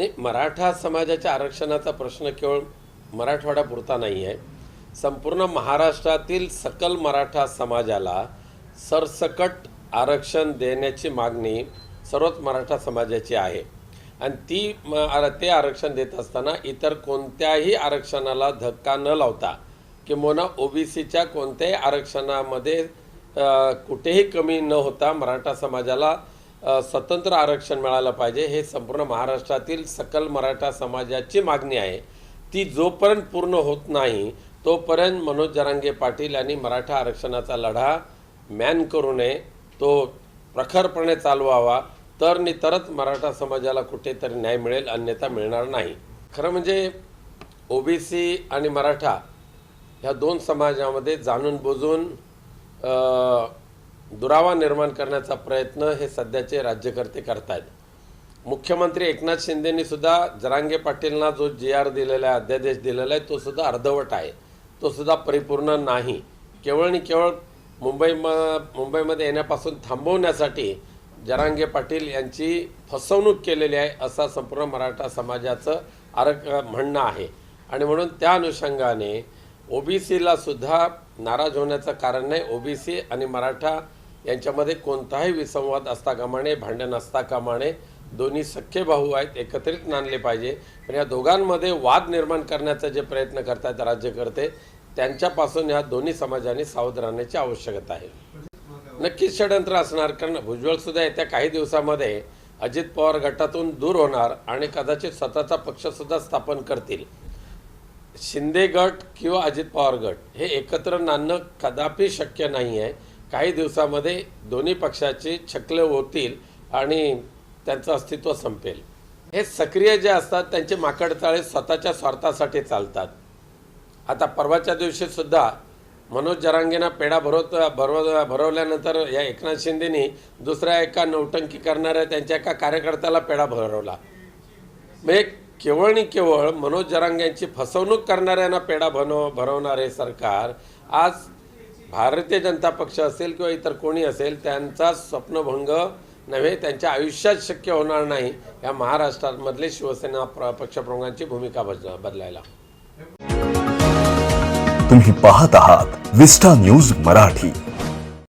नाही, मराठा समाजाच्या आरक्षणाचा प्रश्न केवळ मराठवाड्यापुरता नाही आहे. संपूर्ण महाराष्ट्रातील सकल मराठा समाजाला सरसकट आरक्षण देण्याची मागणी सर्वच मराठा समाजाची आहे. आणि ते आरक्षण देत असताना इतर कोणत्याही आरक्षणाला धक्का न लावता किंवा ओबीसीच्या कोणत्याही आरक्षणामध्ये कुठेही कमी न होता मराठा समाजाला स्वतंत्र आरक्षण मिळालं पाहिजे, हे संपूर्ण महाराष्ट्रातील सकल मराठा समाजाची मागणी आहे. ती जोपर्यंत पूर्ण होत नाही तोपर्यंत मनोज जरांगे पाटील यांनी मराठा आरक्षणाचा लढा मॅन करू नये, तो प्रखरपणे चालवावा. तरच मराठा समाजाला कुठेतरी न्याय मिळेल, अन्यथा मिळणार नाही. खरं म्हणजे ओबीसी आणि मराठा ह्या दोन समाजामध्ये जाणून बुजून दुरावा निर्माण करण्याचा प्रयत्न हे सध्याचे राज्यकर्ते करतायत. मुख्यमंत्री एकनाथ शिंदेंनी सुद्धा जरांगे पाटीलना जो GR दिलेला आहे, अध्यादेश दिलेला आहे, तो सुद्धा अर्धवट आहे, तो सुद्धा परिपूर्ण नाही. केवळ आणि केवळ मुंबईमध्ये येण्यापासून थांबवण्यासाठी जरांगे पाटील यांची फसवणूक केलेली आहे, असा संपूर्ण मराठा समाजाचं म्हणणं आहे. आणि म्हणून त्या अनुषंगाने ओबीसीला सुद्धा नाराज होण्याचं कारण नाही. ओबीसी आणि मराठा यांच्यामध्ये कोणताही विसंवाद असता कामा नये, भांडण असता कामा नये. दोन्ही सख्खे भाऊ आहेत, एकत्रित नांदले पाहिजे. पण या दोघांमध्ये वाद निर्माण करण्याचा जे प्रयत्न करतात राज्यकर्ते, त्यांच्यापासून या दोन्ही समाजांनी सावध राहण्याची आवश्यकता आहे. नक्कीच षडयंत्र असणार, कारण भुजबळ सुद्धा येत्या काही दिवसामध्ये अजित पवार गटातून दूर होणार आणि कदाचित स्वतःचा पक्षसुद्धा स्थापन करतील. शिंदे गट किंवा अजित पवार गट हे एकत्र नांदणं कदापि शक्य नाही आहे. काही दिवसामध्ये दोन्ही पक्षाचे छकले होतील आणि त्यांचं अस्तित्व संपेल. हे सक्रिय जे असतात त्यांचे माकडचाळे स्वतःच्या स्वार्थासाठी चालतात. आता परवाच्या दिवशी सुद्धा मनोज जरांगेंना पेढा भरवल्यानंतर या एकनाथ शिंदेनी दुसऱ्या एका नौटंकी करणाऱ्या त्यांच्या एका कार्यकर्त्याला पेढा भरवला. म्हणजे केवळ आणि केवळ मनोज जरांगेंची फसवणूक करणाऱ्यांना पेढा भरवणारे सरकार आज भारतीय जनता पक्ष असेल किंवा इतर कोणी असेल त्यांचा स्वप्नभंग नव्हे, त्यांच्या आयुष्यात शक्य होणार नाही या महाराष्ट्रामधले शिवसेना पक्षप्रमुखांची भूमिका बदलायला. तुम्ही पाहत आहात विस्टा न्यूज मराठी.